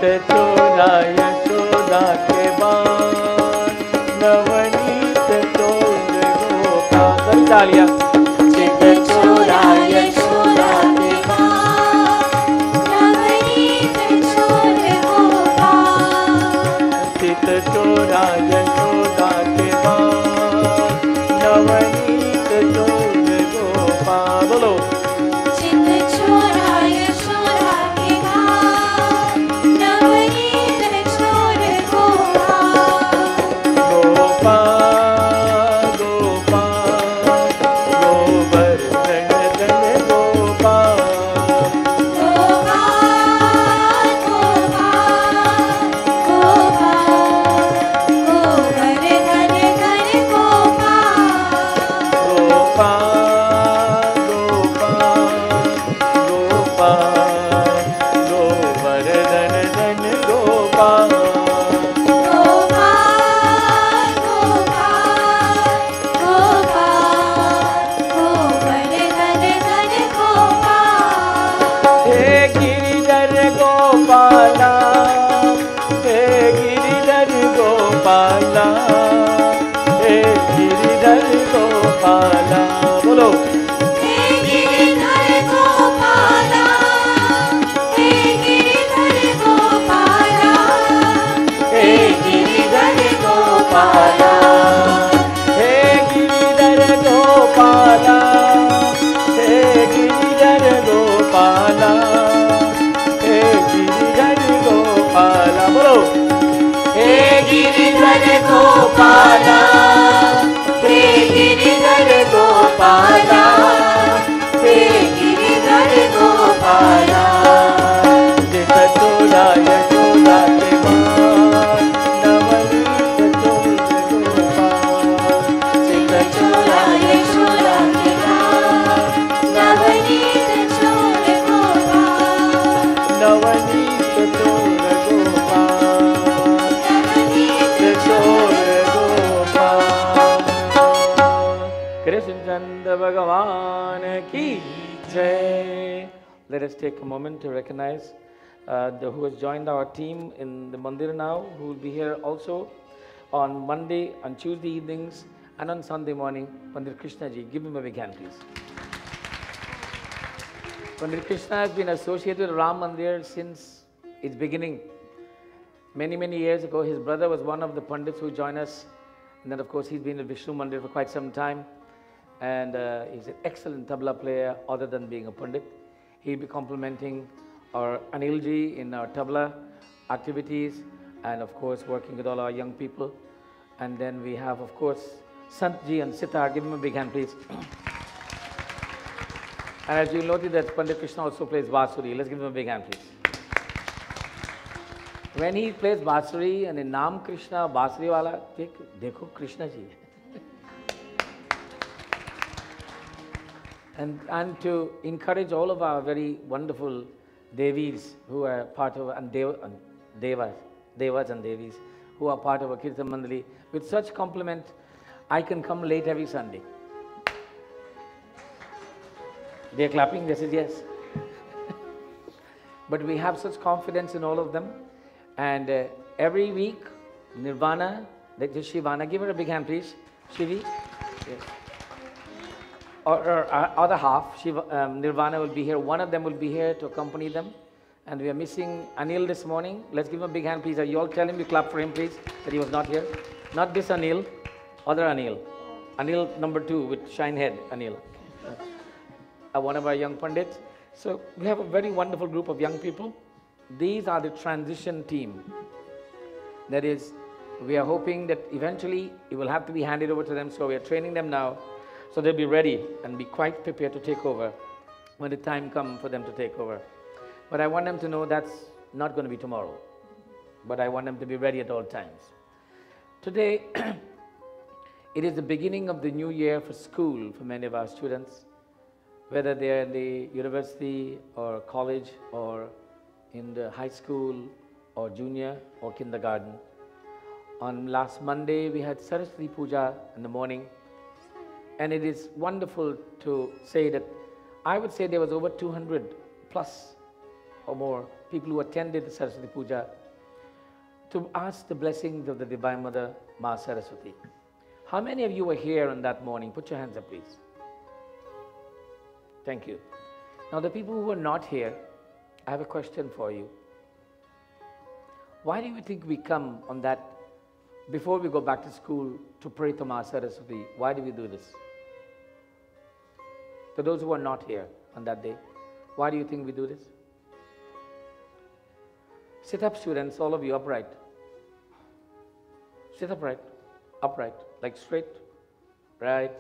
चोरा यशोदा के बाल, नवनीत चोर गोपाल। तालियां। चित चोरा यशोदा के बाल, नवनीत चोर गोपाल। चित चोरा यशोदा के बाल, नवनीत चोर गोपाल। बोलो। चित चोरा यशोदा के बाल, नवनीत चोर गोपाल। गोपाल गोपाल गोवर्धन धन गोपाल। गोपाल गोपाल गोपाल गोवर्धन धन गोपाल। गोपाल गोपाल गोवर्धन धन गोपाल। गोपाल गोपाल गोवर्धन धन गोपाल। हे गिरिधर गोपाला, हे गिरिधर गोपाला, हे गिरिधर गोपाला। बोलो। हे गिरिधर गोपाला, हे गिरिधर गोपाला, हे गिरिधर गोपाला। हे गिरिधर गोपाला, हे गिरिधर गोपाला, हे गिरिधर गोपाला। बोलो। हे गिरिधर गोपाला, हे गिरिधर गोपाला, हे गिरिधर गोपाला। चित चोरा यशोदा के बाल, नवनीत चोर गोपाल। चित चोरा यशोदा के बाल, नवनीत चोर गोपाल। नवनीत चोर गोपाल, नवनीत चोर गोपाल। कृष्ण चंद्र भगवान की जय। Let us take a moment to recognize who has joined our team in the mandir now, who will be here also on Monday, on Tuesday evenings, and on Sunday morning. Pandit Krishna ji, give him a big hand, please. Pandit Krishna has been associated with Ram Mandir since its beginning. Many, many years ago, his brother was one of the Pandits who joined us. And then, of course, he's been at Vishnu Mandir for quite some time. And he's an excellent tabla player, other than being a Pandit. He'll be complementing our Anil ji in our tabla activities, and of course, working with all our young people. And then we have, of course, Sant ji and Sitar. Give him a big hand, please. And as you'll notice that Pandit Krishna also plays Basuri. Let's give him a big hand, please. When he plays Basuri and in Naam Krishna, Basuri wala, dekho Krishna ji. And to encourage all of our very wonderful Devis who are part of, and Devas and Devis who are part of a Kirtan Mandali, with such compliment, I can come late every Sunday. They are clapping, this is yes. But we have such confidence in all of them. And every week, Nirvana, that is Shivana, give her a big hand please, Shivi. Yes. Or other half, Nirvana will be here. One of them will be here to accompany them. And we are missing Anil this morning. Let's give him a big hand, please. You all tell him, you clap for him, please, that he was not here. Not this Anil, other Anil. Anil number 2 with shine head, Anil. One of our young Pandits. So we have a very wonderful group of young people. These are the transition team. That is, we are hoping that eventually it will have to be handed over to them. So we are training them now. So they'll be ready and be quite prepared to take over when the time comes for them to take over. But I want them to know that's not going to be tomorrow. But I want them to be ready at all times. Today, it is the beginning of the new year for school for many of our students, whether they are in the university or college or in the high school or junior or kindergarten. On last Monday, we had Saraswati Puja in the morning. And it is wonderful to say that I would say there was over 200 plus or more people who attended the Saraswati Puja to ask the blessings of the Divine Mother, Ma Saraswati. How many of you were here on that morning? Put your hands up, please. Thank you. Now, the people who were not here, I have a question for you. Why do you think we come on that, before we go back to school, to pray to Ma Saraswati? Why do we do this? To those who are not here on that day, why do you think we do this? Sit up, students, all of you, upright. Sit upright, like straight, right.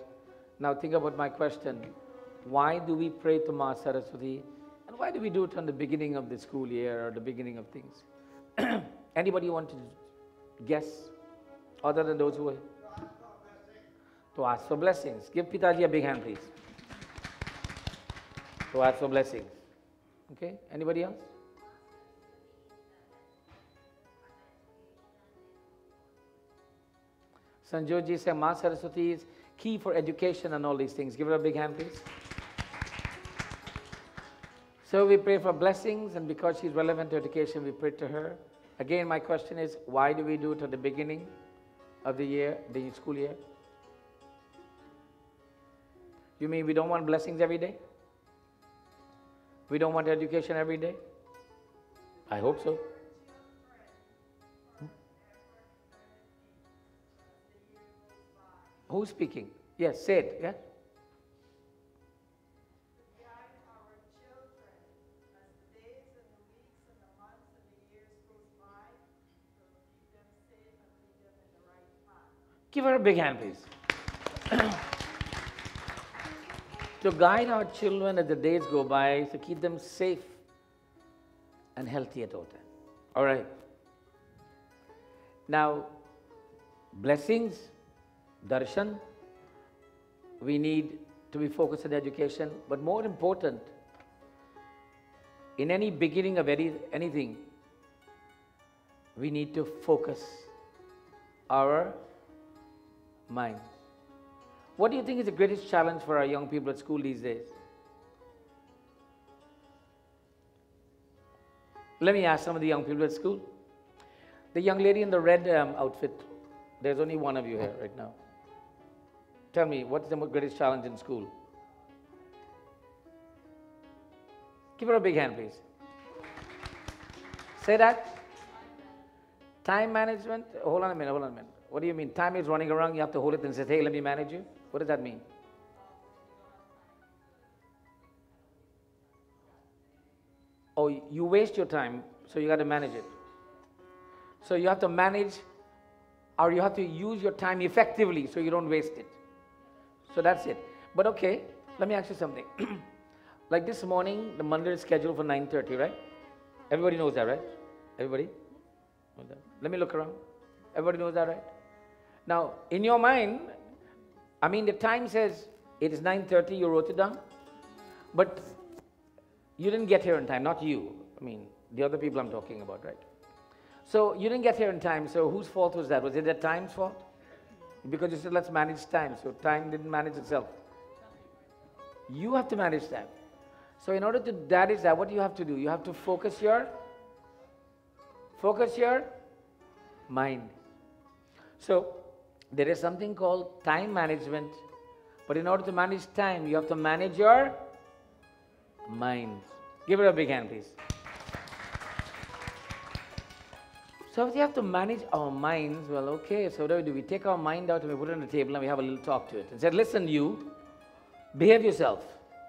Now think about my question. Why do we pray to Ma Saraswati? And why do we do it on the beginning of the school year or the beginning of things? Anybody want to guess? Other than those who are? To ask for blessings. Give Pitaji a big hand, please. To ask for blessings. Okay, anybody else? Sanjoji said Ma Saraswati is key for education and all these things. Give her a big hand, please. So we pray for blessings, and because she's relevant to education, we pray to her. Again, my question is, why do we do it at the beginning of the year, the school year? You mean we don't want blessings every day? We don't want education every day? I hope so. Who's speaking? Yes, say it. Yeah? Give her a big hand, please. To guide our children as the days go by, to keep them safe and healthy at all times. All right. Now, blessings, darshan, we need to be focused on education, but more important, in any beginning of anything, we need to focus our mind. What do you think is the greatest challenge for our young people at school these days? Let me ask some of the young people at school. The young lady in the red outfit, there's only one of you here right now. Tell me, what's the greatest challenge in school? Give her a big hand, please. Say that. Time management. Hold on a minute. What do you mean? Time is running around, you have to hold it and say, hey, let me manage you? What does that mean? Oh, you waste your time, so you got to manage it. So you have to manage, or you have to use your time effectively so you don't waste it. So that's it. But okay, let me ask you something. Like this morning, the Mandir is scheduled for 9:30, right? Everybody knows that, right? Everybody? Let me look around. Everybody knows that, right? Now, in your mind, I mean, the time says it is 9:30, you wrote it down, but you didn't get here in time, not you. I mean, the other people I'm talking about, right? So you didn't get here in time, so whose fault was that? Was it the time's fault? Because you said, let's manage time, so time didn't manage itself. You have to manage time. So in order to manage that, what do you have to do? You have to focus your mind. So there is something called time management, but in order to manage time, you have to manage your mind. Give her a big hand, please. So if you have to manage our minds, well, okay, so what do we do? We take our mind out and we put it on the table and we have a little talk to it. And said, listen, you, behave yourself.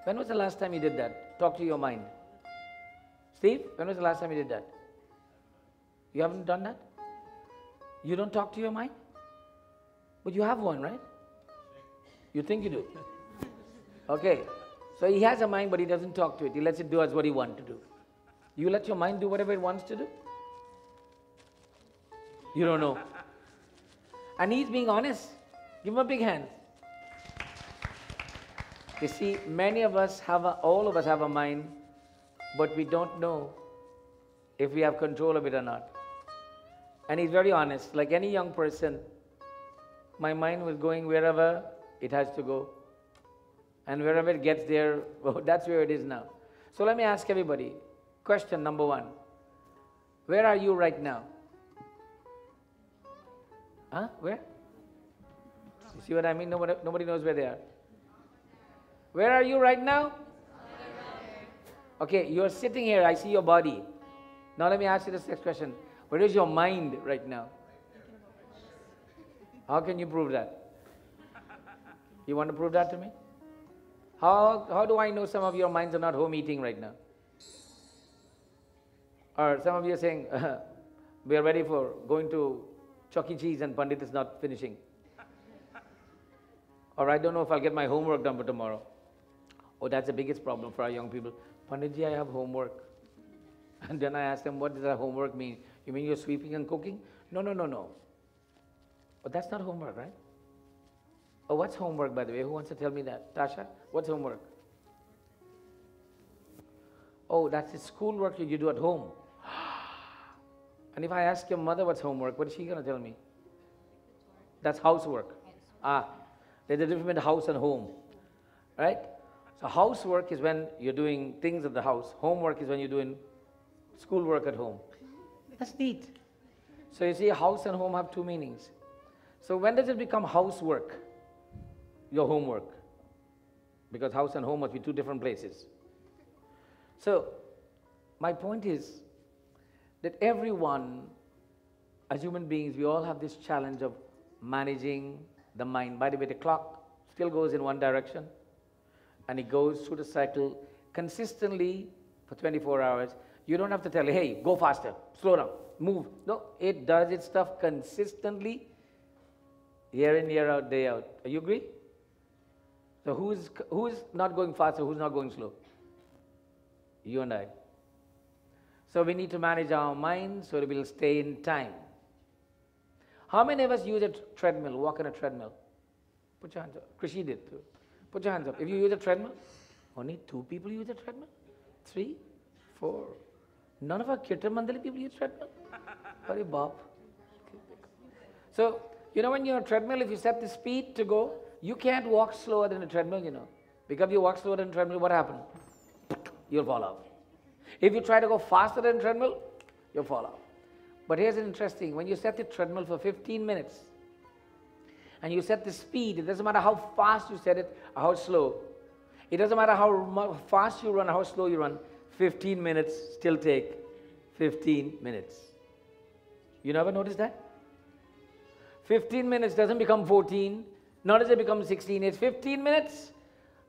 When was the last time you did that? Talk to your mind. Steve, when was the last time you did that? You haven't done that? You don't talk to your mind? But you have one, right? You think you do. Okay. So he has a mind, but he doesn't talk to it. He lets it do as what he wants to do. You let your mind do whatever it wants to do? You don't know. And he's being honest. Give him a big hand. You see, many of us all of us have a mind, but we don't know if we have control of it or not. And he's very honest. Like any young person, my mind was going wherever it has to go. And wherever it gets there, well, that's where it is now. So let me ask everybody, Question number 1. Where are you right now? Huh? Where? You see what I mean? Nobody knows where they are. Where are you right now? Okay, you're sitting here. I see your body. Now let me ask you this next question. Where is your mind right now? How can you prove that? You want to prove that to me? How do I know some of your minds are not home eating right now? Or some of you are saying, we are ready for going to Chuck E. Cheese and Pandit is not finishing. Or I don't know if I'll get my homework done for tomorrow. Oh, that's the biggest problem for our young people. Panditji, I have homework. And then I ask them, what does that homework mean? You mean you're sweeping and cooking? No. Oh, that's not homework, right? Oh, what's homework, by the way? Who wants to tell me that? Tasha, what's homework? Oh, that's the schoolwork you do at home. And if I ask your mother what's homework, what is she going to tell me? That's housework. There's a difference between house and home, right? So housework is when you're doing things at the house. Homework is when you're doing schoolwork at home. That's neat. So you see, house and home have two meanings. So when does it become housework? Your homework. Because house and home must be two different places. So my point is that everyone, as human beings, we all have this challenge of managing the mind. By the way, the clock still goes in one direction and it goes through the cycle consistently for 24 hours. You don't have to tell it, hey, go faster, slow down, move. No, it does its stuff consistently, year in, year out, day out. You agree? So who's not going faster, who's not going slow? You and I. So we need to manage our mind so that we'll stay in time. How many of us use a treadmill, walk on a treadmill? Put your hands up. Krishi did too. Put your hands up. If you use a treadmill, only 2 people use a treadmill? 3, 4. None of our Kirtan Mandali people use treadmill? Hare Bap. So, you know when you're on a treadmill, if you set the speed to go, you can't walk slower than a treadmill, you know. Because if you walk slower than a treadmill, what happens? You'll fall off. If you try to go faster than a treadmill, you'll fall off. But here's an interesting, when you set the treadmill for 15 minutes, and you set the speed, it doesn't matter how fast you set it or how slow. It doesn't matter how fast you run or how slow you run. 15 minutes still take 15 minutes. You never noticed that? 15 minutes doesn't become 14, nor does it become 16. It's 15 minutes.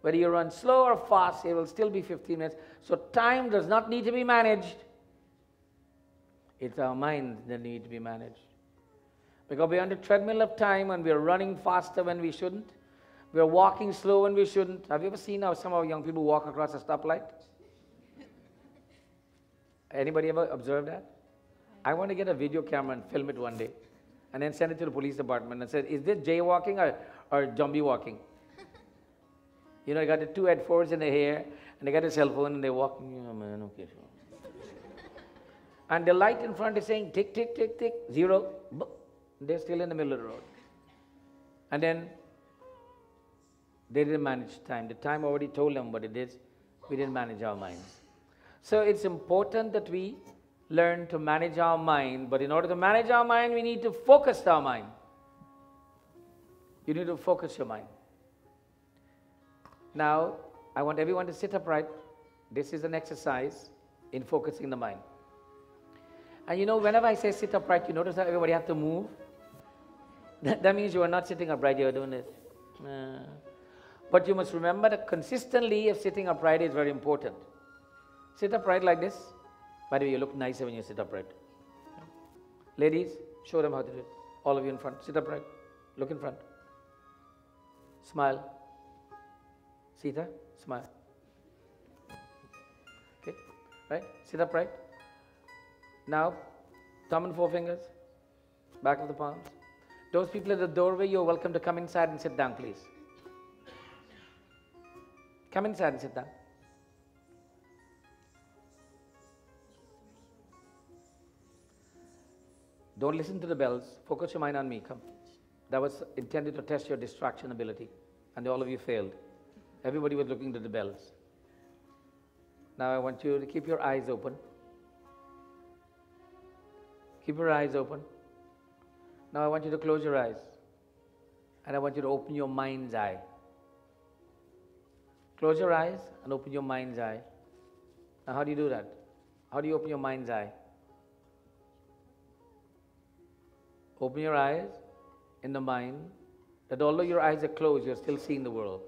Whether you run slow or fast, it will still be 15 minutes. So time does not need to be managed. It's our minds that need to be managed. Because we're on the treadmill of time and we're running faster when we shouldn't. We're walking slow when we shouldn't. Have you ever seen how some of our young people walk across a stoplight? Anybody ever observed that? I want to get a video camera and film it one day and then send it to the police department and say, is this jaywalking or zombie walking? You know, you got the 2 headphones in the hair and they got a cell phone and they're walking. Oh, man, okay, sure. And the light in front is saying tick, tick, tick, tick, 0. They're still in the middle of the road. And then they didn't manage time. The time already told them what it is. We didn't manage our minds. So it's important that we learn to manage our mind. But in order to manage our mind, we need to focus our mind. You need to focus your mind. Now, I want everyone to sit upright. This is an exercise in focusing the mind. And you know, whenever I say sit upright, you notice how everybody has to move? That means you are not sitting upright, you are doing this. But you must remember that consistently of sitting upright is very important. Sit upright like this. By the way, you look nicer when you sit upright. Ladies, show them how to do it. All of you in front, sit upright. Look in front. Smile. Sita, smile. Okay, right? Sit upright. Now, thumb and 4 fingers, back of the palms. Those people at the doorway, you're welcome to come inside and sit down, please. Come inside and sit down. Don't listen to the bells. Focus your mind on me. Come. That was intended to test your distraction ability. And all of you failed. Everybody was looking to the bells. Now I want you to keep your eyes open. Keep your eyes open. Now I want you to close your eyes. And I want you to open your mind's eye. Close your eyes and open your mind's eye. Now how do you do that? How do you open your mind's eye? Open your eyes in the mind that although your eyes are closed, you're still seeing the world.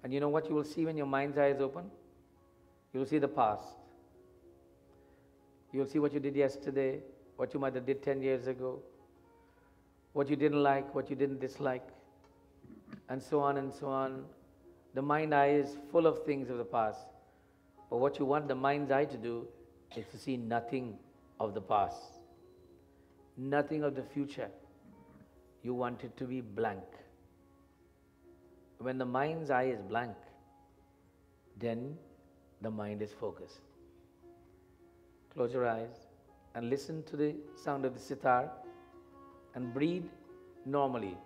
And you know what you will see when your mind's eye is open? You will see the past. You will see what you did yesterday, what you might have did 10 years ago, what you didn't like, what you didn't dislike, and so on and so on. The mind eye is full of things of the past. But what you want the mind's eye to do is to see nothing of the past, nothing of the future. You want it to be blank. When the mind's eye is blank, then the mind is focused. Close your eyes and listen to the sound of the sitar and breathe normally.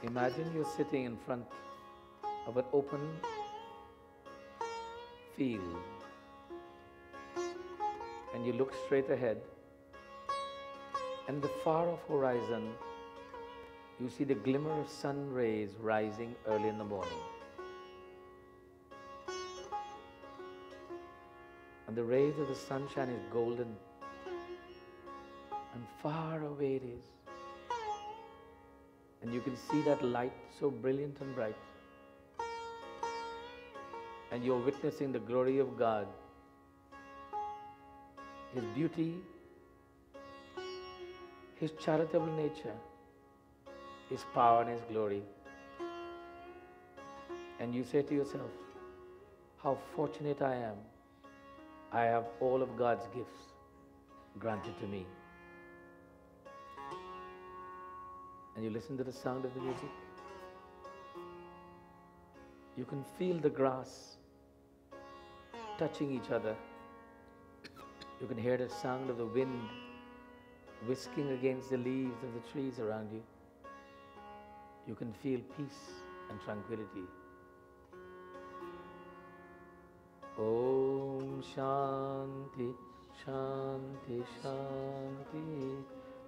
Imagine you're sitting in front of an open field and you look straight ahead, and the far off horizon you see the glimmer of sun rays rising early in the morning. And the rays of the sunshine is golden, and far away it is. And you can see that light so brilliant and bright. And you're witnessing the glory of God, His beauty, His charitable nature, His power and His glory. And you say to yourself, how fortunate I am. I have all of God's gifts granted to me. And you listen to the sound of the music. You can feel the grass touching each other. You can hear the sound of the wind whisking against the leaves of the trees around you. You can feel peace and tranquility. Om Shanti, Shanti, Shanti,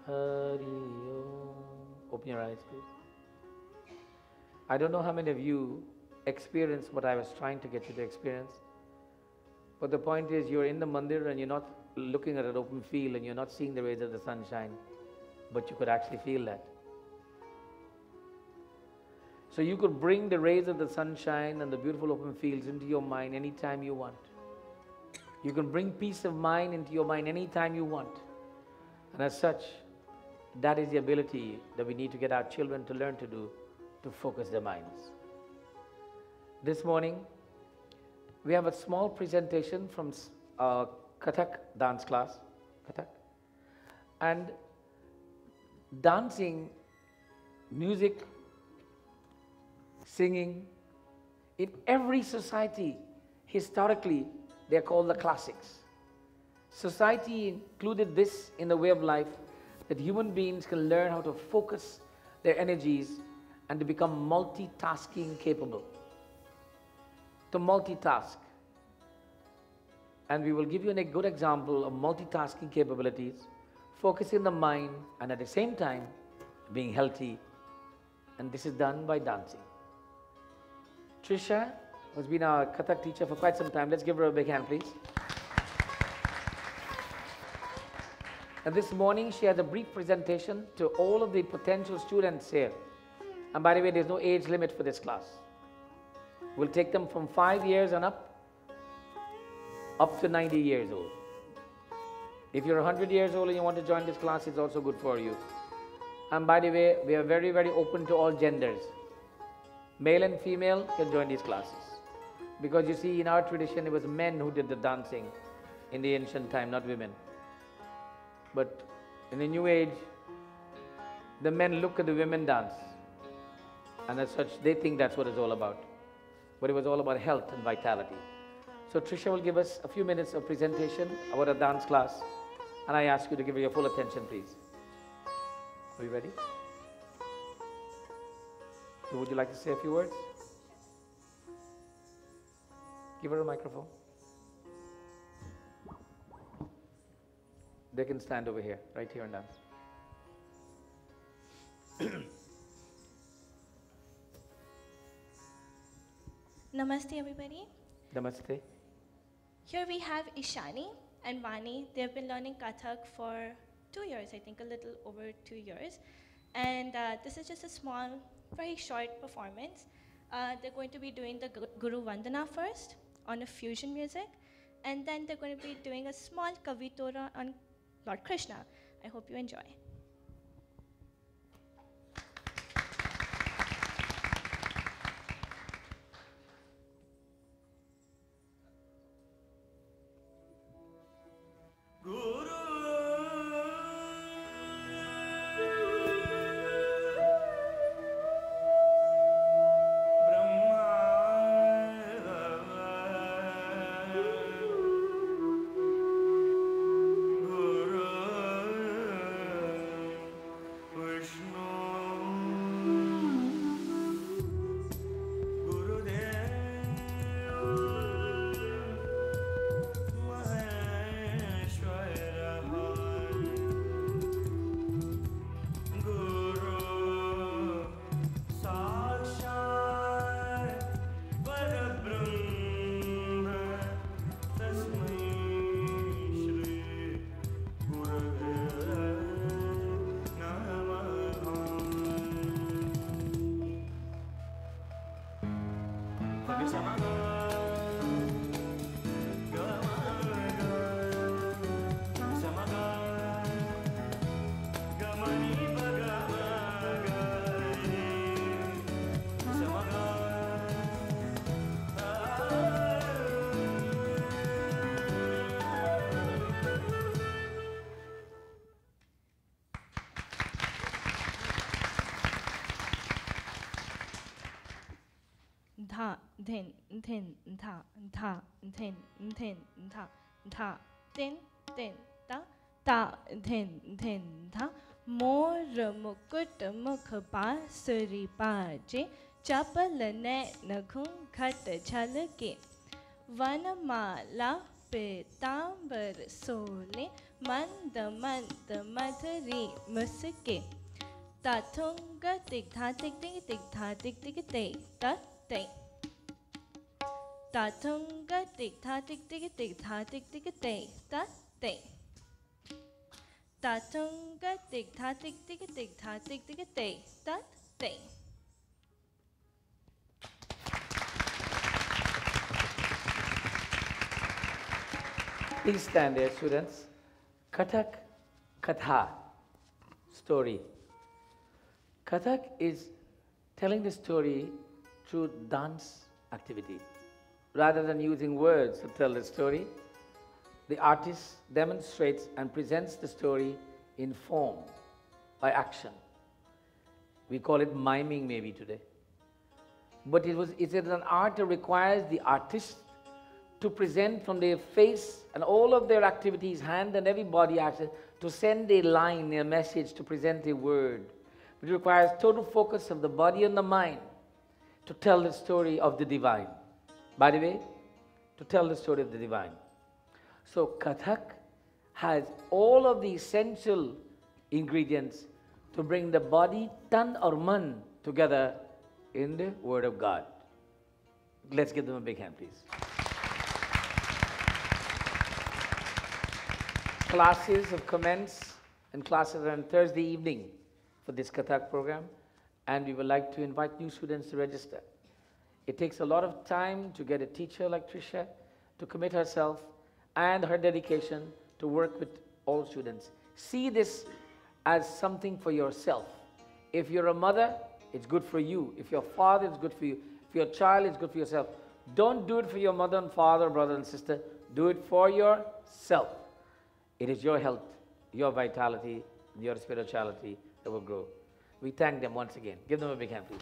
Hari Om. Open your eyes, please. I don't know how many of you experienced what I was trying to get you to experience. But the point is, you're in the mandir and you're not looking at an open field and you're not seeing the rays of the sunshine, but you could actually feel that. So you could bring the rays of the sunshine and the beautiful open fields into your mind anytime you want. You can bring peace of mind into your mind anytime you want. And as such, that is the ability that we need to get our children to learn to do, to focus their minds. This morning, we have a small presentation from a Kathak dance class. Kathak. And dancing, music, singing, in every society, historically, they are called the classics. Society included this in the way of life, that human beings can learn how to focus their energies and to become multitasking capable. To multitask. And we will give you a good example of multitasking capabilities, focusing the mind and at the same time being healthy. And this is done by dancing. Trisha has been our Kathak teacher for quite some time. Let's give her a big hand, please. And this morning she has a brief presentation to all of the potential students here. And by the way, there's no age limit for this class. We'll take them from 5 years and up to 90 years old. If you're 100 years old and you want to join this class, it's also good for you. And by the way, we are very, very open to all genders. Male and female can join these classes. Because you see, in our tradition, it was men who did the dancing in the ancient time, not women. But in the new age, the men look at the women dance And as such, they think that's what it's all about. But it was all about health and vitality. So Trisha will give us a few minutes of presentation about a dance class. And I ask you to give her your full attention, please. Are you ready? So would you like to say a few words? Give her a microphone. They can stand over here, right here and dance. Namaste everybody. Namaste. Here we have Ishani and Vani. They've been learning Kathak for 2 years, I think a little over 2 years. And this is just a small, very short performance. They're going to be doing the Guru Vandana first on a fusion music. And then they're going to be doing a small Kavitora on Lord Krishna. I hope you enjoy. Dha, dhin, dhin, dha, dha, dhin, dhin, dha, dha, din, din, da, da, dhin, dhin, dha. Mor mukut mukh basuri baje, chapal nain khun khat jhalke. Vanamala pitambar sole, mand mand madhuri muske. Tathunga tik tha tik tik tik tha tik tik tik ta tik. Tathunga tik tha tik tik tik tha tik tik tik ta tik. Tathunga tik tha tik tik tik tha tik tik tik ta tik. Please stand there, students. Kathak, Katha, story. Kathak is telling the story through dance activity. Rather than using words to tell the story, the artist demonstrates and presents the story in form, by action. We call it miming maybe today. But it's an art that requires the artist to present from their face and all of their activities, hand and every body action, to send a line, a message, to present a word. It requires total focus of the body and the mind to tell the story of the divine. By the way, to tell the story of the divine. So Kathak has all of the essential ingredients to bring the body, tan or man together in the Word of God. Let's give them a big hand, please. Classes have commenced, and classes are on Thursday evening for this Kathak program, and we would like to invite new students to register. It takes a lot of time to get a teacher like Trisha to commit herself and her dedication to work with all students. See this as something for yourself. If you're a mother, it's good for you. If you're a father, it's good for you. If you're a child, it's good for yourself. Don't do it for your mother and father, brother and sister. Do it for yourself. It is your health, your vitality, your spirituality that will grow. We thank them once again. Give them a big hand, please.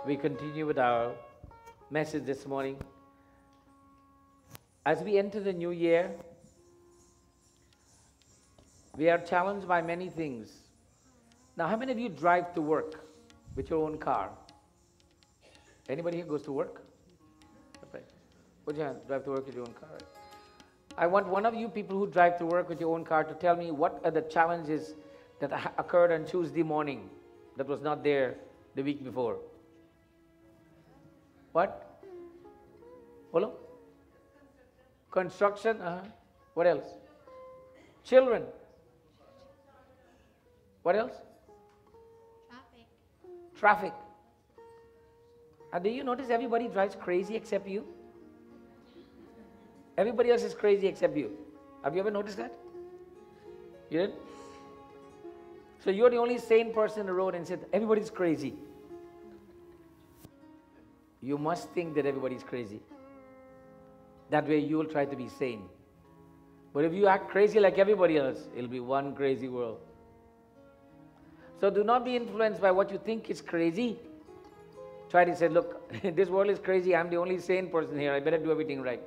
we continue with our message this morning. As we enter the new year, we are challenged by many things. Now, how many of you drive to work with your own car? Anybody here goes to work? Okay. Put your hand, drive to work with your own car. Right? I want one of you people who drive to work with your own car to tell me what are the challenges that occurred on Tuesday morning that was not there the week before. What? Hello? Construction. What else? Children. What else? Traffic. And do you notice everybody drives crazy except you? Everybody else is crazy except you. Have you ever noticed that? You did? So you're the only sane person on the road and said, everybody's crazy. You must think that everybody's crazy. That way you will try to be sane. But if you act crazy like everybody else, it'll be one crazy world. So do not be influenced by what you think is crazy. Try to say, look, this world is crazy. I'm the only sane person here. I better do everything right.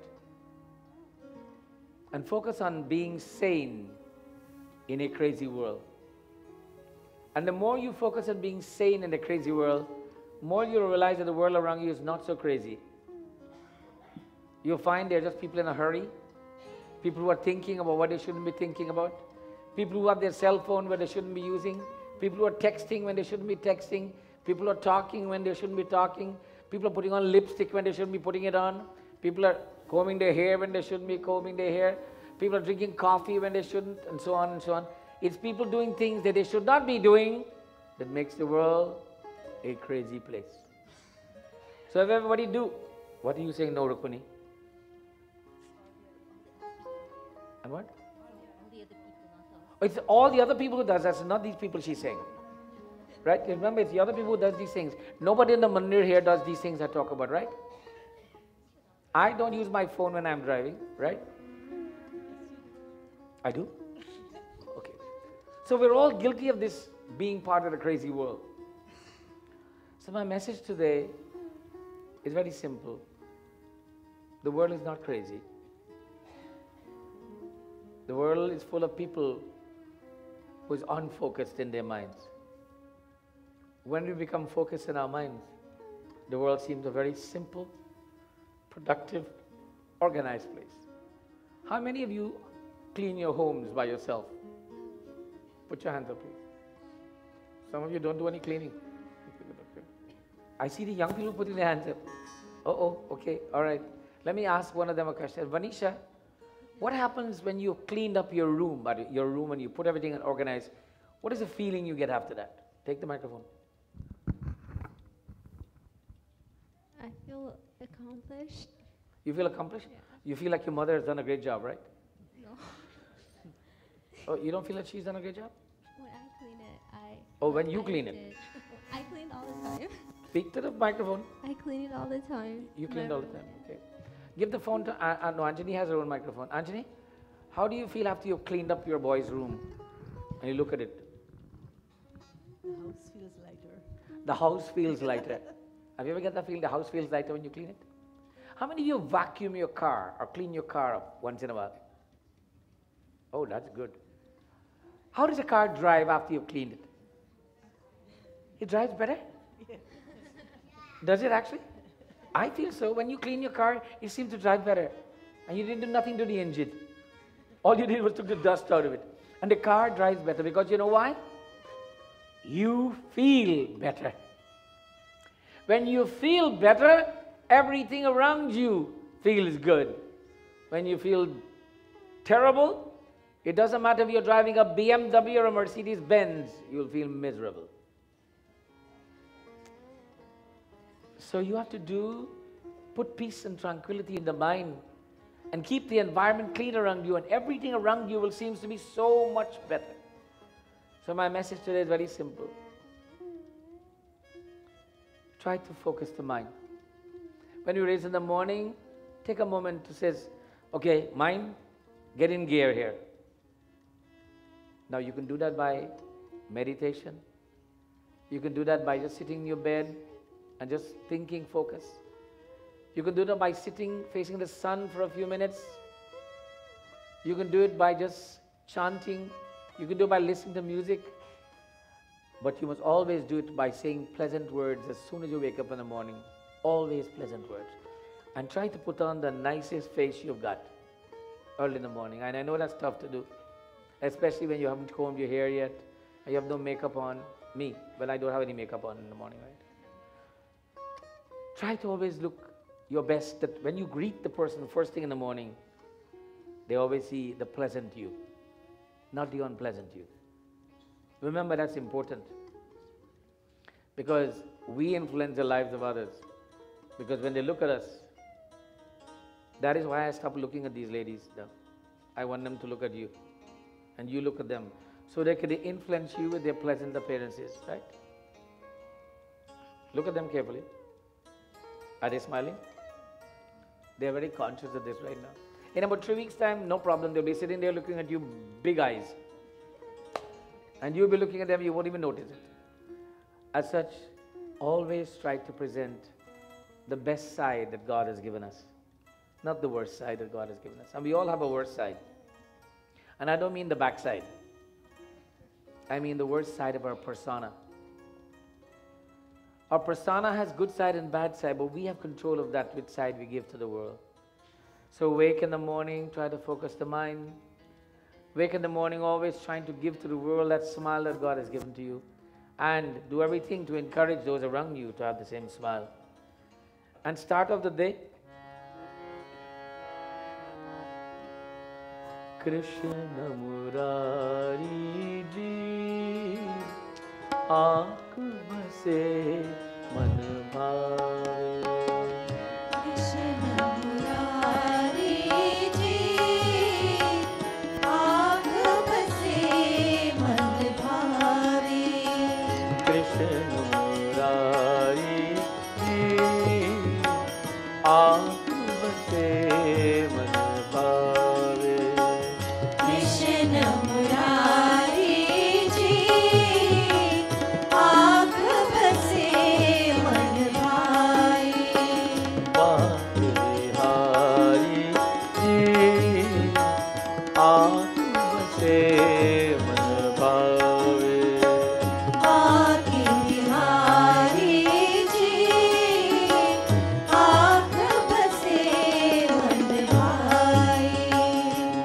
And focus on being sane in a crazy world. And the more you focus on being sane in a crazy world, more you'll realize that the world around you is not so crazy. You'll find there are just people in a hurry, people who are thinking about what they shouldn't be thinking about, people who have their cell phone where they shouldn't be using, people who are texting when they shouldn't be texting, people who are talking when they shouldn't be talking, people are putting on lipstick when they shouldn't be putting it on, people are combing their hair when they shouldn't be combing their hair, people are drinking coffee when they shouldn't, and so on and so on. It's people doing things that they should not be doing that makes the world a crazy place. So if everybody do, what are you saying, no, Rukmini? And what? It's all the other people who does that, not these people she's saying. Right? Remember, it's the other people who does these things. Nobody in the mandir here does these things I talk about, right? I don't use my phone when I'm driving, right? I do? Okay. So we're all guilty of this being part of the crazy world. So my message today is very simple. The world is not crazy. The world is full of people who is unfocused in their minds. When we become focused in our minds, the world seems a very simple, productive, organized place. How many of you clean your homes by yourself? Put your hands up, please. Some of you don't do any cleaning. I see the young people putting their hands up. Okay, all right. Let me ask one of them a question. Vanisha, what happens when you cleaned up your room and you put everything and organized? What is the feeling you get after that? Take the microphone. I feel accomplished. You feel accomplished? Yeah. You feel like your mother has done a great job, right? No. Oh, you don't feel like she's done a great job? When I clean it, Oh, when you clean it? I clean all the time. Speak to the microphone. I clean it all the time. You clean it all the time, okay. Give the phone to, no, Anjani has her own microphone. Anjani, how do you feel after you've cleaned up your boy's room and you look at it? The house feels lighter. The house feels lighter. Have you ever get that feeling, the house feels lighter when you clean it? How many of you vacuum your car or clean your car up once in a while? Oh, that's good. How does a car drive after you've cleaned it? It drives better? Yeah. Does it actually? I feel so. When you clean your car, it seems to drive better. And you didn't do nothing to the engine. All you did was took the dust out of it. And the car drives better because you know why? You feel better. When you feel better, everything around you feels good. When you feel terrible, it doesn't matter if you're driving a BMW or a Mercedes Benz, you'll feel miserable. So you have to put peace and tranquility in the mind and keep the environment clean around you, and everything around you will seem to be so much better. So my message today is very simple. Try to focus the mind. When you raise in the morning, take a moment to say, okay, mind, get in gear here. Now you can do that by meditation. You can do that by just sitting in your bed and just thinking, focus. You can do it by sitting facing the sun for a few minutes. You can do it by just chanting. You can do it by listening to music. But you must always do it by saying pleasant words as soon as you wake up in the morning. Always pleasant words. And try to put on the nicest face you've got early in the morning. And I know that's tough to do, especially when you haven't combed your hair yet and you have no makeup on. Me, well, I don't have any makeup on in the morning, right? Try to always look your best, that when you greet the person first thing in the morning, they always see the pleasant you, not the unpleasant you. Remember, that's important, because we influence the lives of others. Because when they look at us, that is why I stopped looking at these ladies. I want them to look at you, and you look at them, so they can influence you with their pleasant appearances, right? Look at them carefully. Are they smiling? They are very conscious of this right now. In about 3 weeks' time, no problem. They'll be sitting there looking at you, big eyes. And you'll be looking at them, you won't even notice it. As such, always try to present the best side that God has given us, not the worst side that God has given us. And we all have a worst side. And I don't mean the backside. I mean the worst side of our persona. Our persona has good side and bad side, but we have control of that, which side we give to the world. So wake in the morning, try to focus the mind. Wake in the morning always trying to give to the world that smile that God has given to you. And do everything to encourage those around you to have the same smile. And start off the day. Krishna Murari ji, aankh base man bhave. Krishna Murari ji, aankh base man bhave. Krishna Murari ji, aankh base man bhave. Krishna Murari ji, aankh base man bhave. Baak Bihari ji, aankh base man bhave. Baak Bihari ji, aankh base man bhave.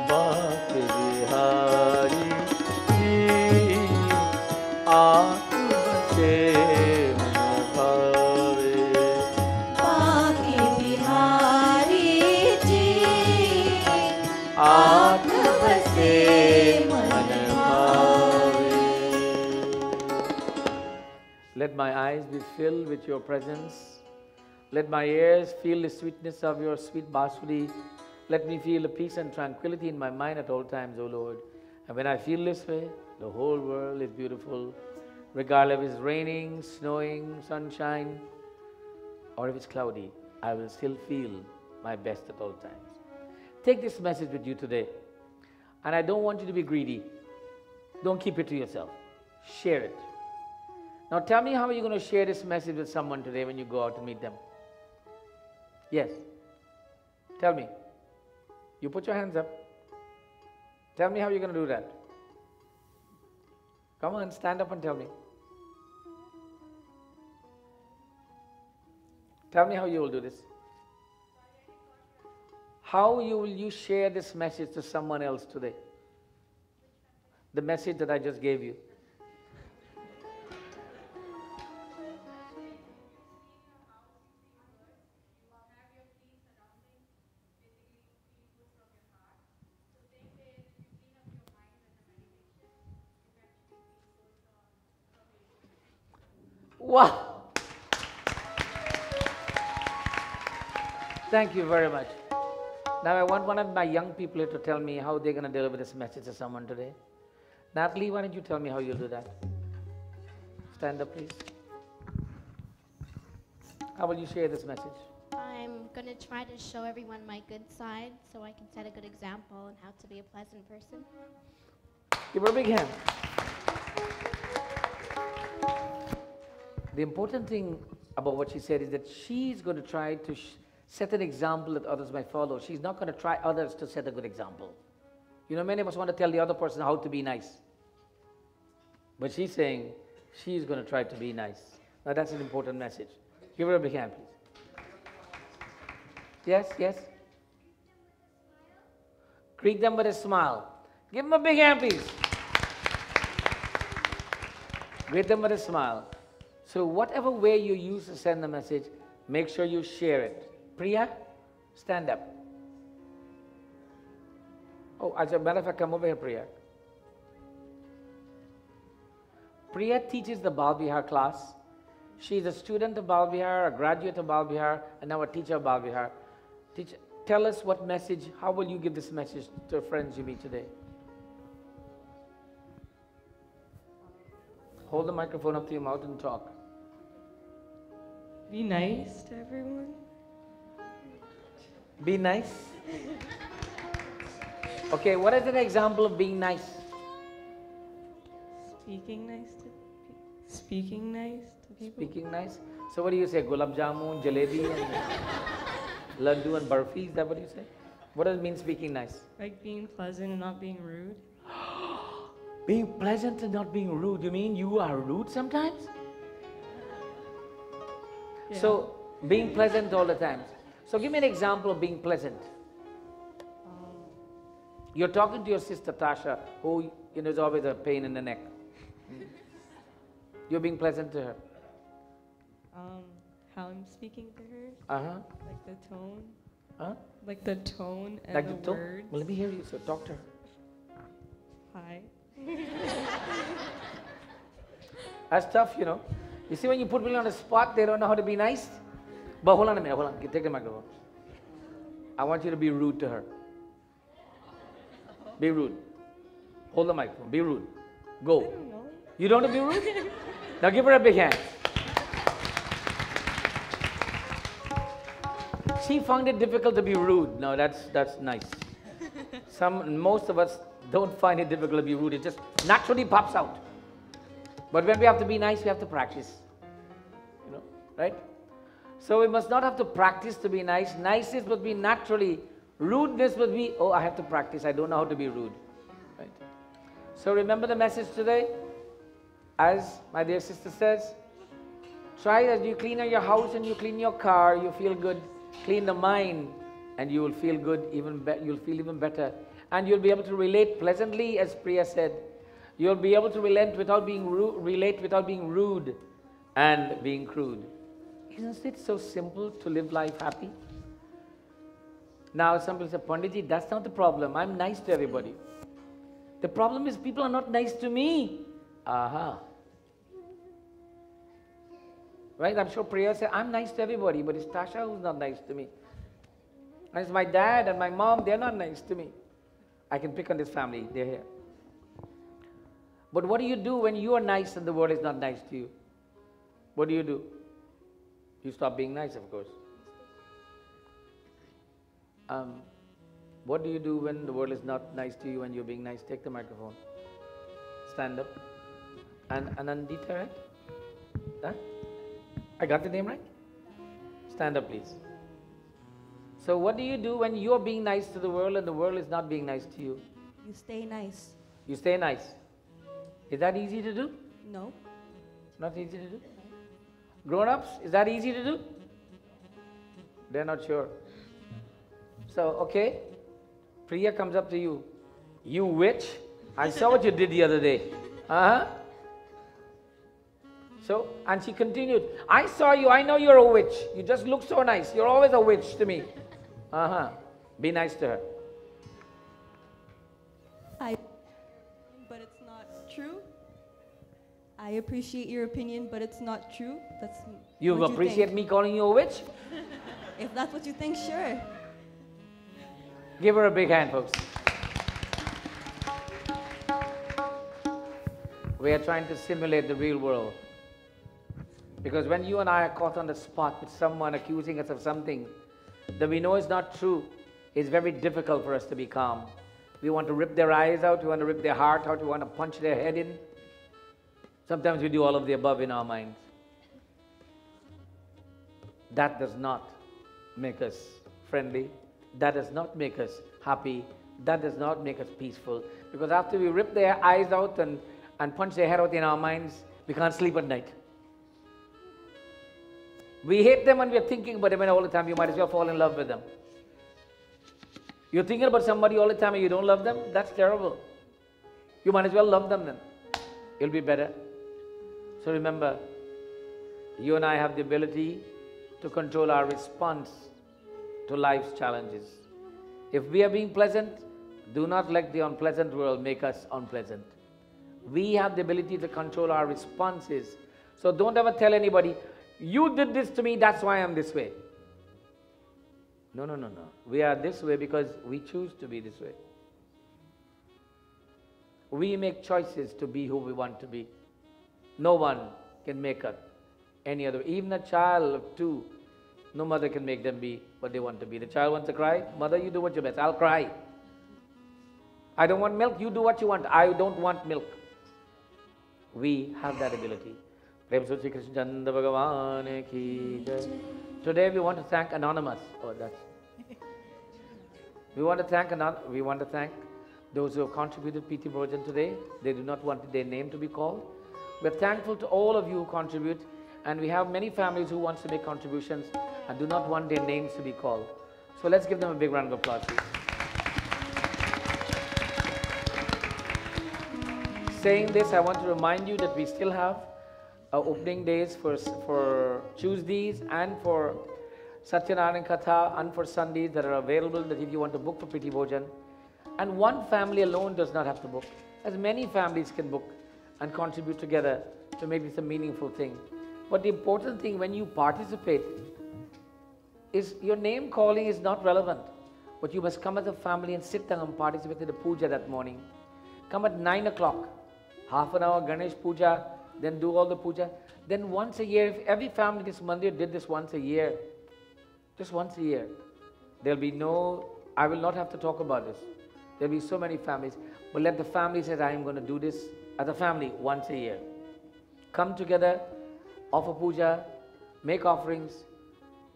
Baak Bihari ji, aankh base man bhave. Baak Bihari ji, aankh base man bhave. Let my eyes be filled with your presence. Let my ears feel the sweetness of your sweet basuri. Let me feel the peace and tranquility in my mind at all times, O Lord. And when I feel this way, the whole world is beautiful, regardless if it's raining, snowing, sunshine, or if it's cloudy. I will still feel my best at all times. Take this message with you today. And I don't want you to be greedy. Don't keep it to yourself. Share it. Now tell me, how are you going to share this message with someone today when you go out to meet them? Yes. Tell me. You put your hands up. Tell me how you're going to do that. Come on, stand up and tell me. Tell me how you will do this. How will you share this message to someone else today? The message that I just gave you. Wow! Thank you very much. Now I want one of my young people here to tell me how they're going to deliver this message to someone today. Natalie, why don't you tell me how you'll do that? Stand up, please. How will you share this message? I'm going to try to show everyone my good side so I can set a good example on how to be a pleasant person. Give her a big hand. the important thing about what she said is that she's going to try to set an example that others might follow. She's not going to try others to set a good example. You know, many of us want to tell the other person how to be nice. But she's saying she's going to try to be nice. Now that's an important message. Give her a big hand, please. Yes, yes. Greet them with a smile. Give them a big hand, please. Greet them with a smile. So whatever way you use to send the message, make sure you share it. Priya, stand up. Oh, as a matter of fact, come over here, Priya. Priya teaches the Bal Vihar class. She's a student of Bal Vihar, a graduate of Bal Vihar, and now a teacher of Bal Vihar. Teacher, tell us what message, how will you give this message to friends you meet today? Hold the microphone up to your mouth and talk. Be nice to everyone. Be nice. Okay, what is an example of being nice? Speaking nice to people. Speaking nice. So what do you say? Gulab jamun, jalebi, and laddu and barfi? Is that what you say? What does it mean speaking nice? Like being pleasant and not being rude. Being pleasant and not being rude. You mean you are rude sometimes? Yeah. So being pleasant all the time. So give me an example of being pleasant. You're talking to your sister Tasha, who is always a pain in the neck. You're being pleasant to her. How I'm speaking to her. Uh-huh. Like the tone. Huh? Like the tone and Like the the tone? words. Well, let me hear you, so talk to her. Hi. That's tough, you know. You see, when you put people on the spot, they don't know how to be nice. But hold on a minute, hold on. Take the microphone. I want you to be rude to her. Be rude. Hold the microphone. Be rude. Go. I don't know. You don't want to be rude? Now give her a big hand. She found it difficult to be rude. No, that's nice. Most of us don't find it difficult to be rude. It just naturally pops out. But when we have to be nice, we have to practice. You know, right? So we must not have to practice to be nice. Niceness must be naturally. Rudeness must be, oh, I have to practice. I don't know how to be rude. Right? So remember the message today? As my dear sister says, try as you clean your house and you clean your car, you feel good. Clean the mind and you will feel good, you'll feel even better. And you'll be able to relate pleasantly, as Priya said. You'll be able to relate without being rude and being crude. Isn't it so simple to live life happy? Now some people say, Panditji, that's not the problem. I'm nice to everybody. The problem is people are not nice to me. Aha. Right? I'm sure Priya said, I'm nice to everybody, but it's Tasha who's not nice to me. And it's my dad and my mom, they're not nice to me. I can pick on this family, they're here. But what do you do when you are nice and the world is not nice to you? What do? You stop being nice, of course. What do you do when the world is not nice to you and you're being nice? Take the microphone. Stand up. And Anandita, right? Huh? I got the name right? Stand up, please. So what do you do when you're being nice to the world and the world is not being nice to you? You stay nice. You stay nice. Is that easy to do? No. Not easy to do? Grown-ups, is that easy to do? They're not sure. So, okay, Priya comes up to you. You witch, I saw what you did the other day. Uh-huh. So, and she continued, I saw you, I know you're a witch. You just look so nice. You're always a witch to me. Uh-huh. Be nice to her. But it's not true. I appreciate your opinion, but it's not true. That's You what appreciate think. me calling you a witch? If that's what you think, sure. Give her a big hand, folks. We are trying to simulate the real world. Because when you and I are caught on the spot with someone accusing us of something that we know is not true, it's very difficult for us to be calm. We want to rip their eyes out, we want to rip their heart out, we want to punch their head in. Sometimes we do all of the above in our minds. that does not make us friendly. That does not make us happy. That does not make us peaceful. Because after we rip their eyes out and punch their head out in our minds, we can't sleep at night. We hate them and we are thinking about them all the time. You might as well fall in love with them. You're thinking about somebody all the time and you don't love them? That's terrible. You might as well love them then. It'll be better. So remember, you and I have the ability to control our response to life's challenges. If we are being pleasant, do not let the unpleasant world make us unpleasant. We have the ability to control our responses. So don't ever tell anybody, you did this to me, that's why I'm this way. No, no, no, no. We are this way because we choose to be this way. We make choices to be who we want to be. No one can make us any other. Even a child of 2, no mother can make them be what they want to be. The child wants to cry, mother, you do what you best. I'll cry. I don't want milk, you do what you want. I don't want milk. We have that ability. Today we want to thank Anonymous. Oh, that's. We want to thank those who have contributed PT Bhojan today. They do not want their name to be called. We're thankful to all of you who contribute, and we have many families who want to make contributions and do not want their names to be called. So let's give them a big round of applause, please. Saying this, I want to remind you that we still have opening days for Tuesdays and for Satyanarayan Katha and for Sundays that are available, that if you want to book for Priti Bhojan. And one family alone does not have to book. As many families can book and contribute together to make this a meaningful thing. But the important thing when you participate is your name calling is not relevant. But you must come as a family and sit down and participate in the puja that morning. Come at 9 o'clock, half an hour Ganesh puja, then do all the puja. Then once a year, if every family in this mandir did this once a year, just once a year, there'll be no, I will not have to talk about this. There'll be so many families, but let the family say, I am going to do this as a family once a year. Come together, offer puja, make offerings,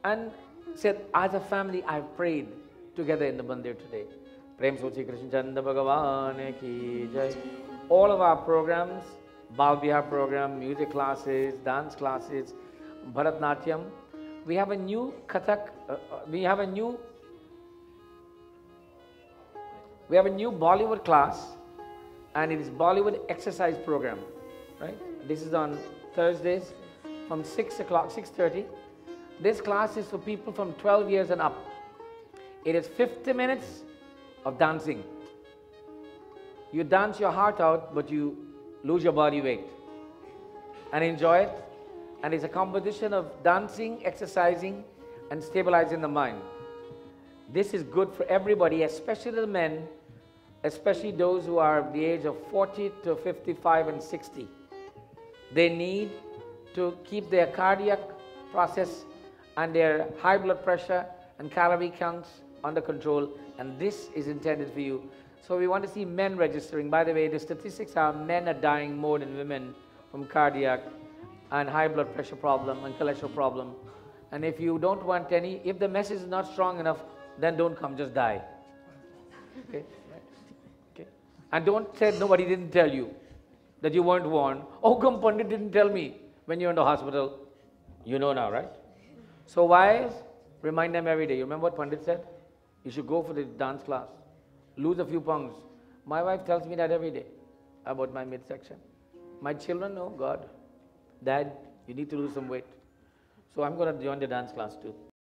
and said, as a family, I've prayed together in the mandir today. Prem Sochi Krishna Chanda Bhagavan Ki Jai. All of our programs, Bal Bihar program, music classes, dance classes, Bharatnatyam. We have a new Kathak, we have a new Bollywood class, and it is Bollywood exercise program, right? This is on Thursdays from 6 o'clock, 6:30. This class is for people from 12 years and up. It is 50 minutes of dancing. You dance your heart out, but you lose your body weight and enjoy it. And it's a combination of dancing, exercising, and stabilizing the mind. This is good for everybody, especially the men, especially those who are the age of 40 to 55 and 60. They need to keep their cardiac process and their high blood pressure and calorie counts under control, and this is intended for you. So we want to see men registering. By the way, the statistics are men are dying more than women from cardiac and high blood pressure problem and cholesterol problem. And if you don't want any, if the message is not strong enough, then don't come, just die. Okay? Okay? And don't say nobody didn't tell you, that you weren't warned. Oh, come, Pandit didn't tell me when you're in the hospital. You know now, right? So wives, remind them every day. You remember what Pandit said? You should go for the dance class. Lose a few pounds. My wife tells me that every day about my midsection. My children, oh God, Dad, you need to lose some weight. So I'm going to join the dance class too.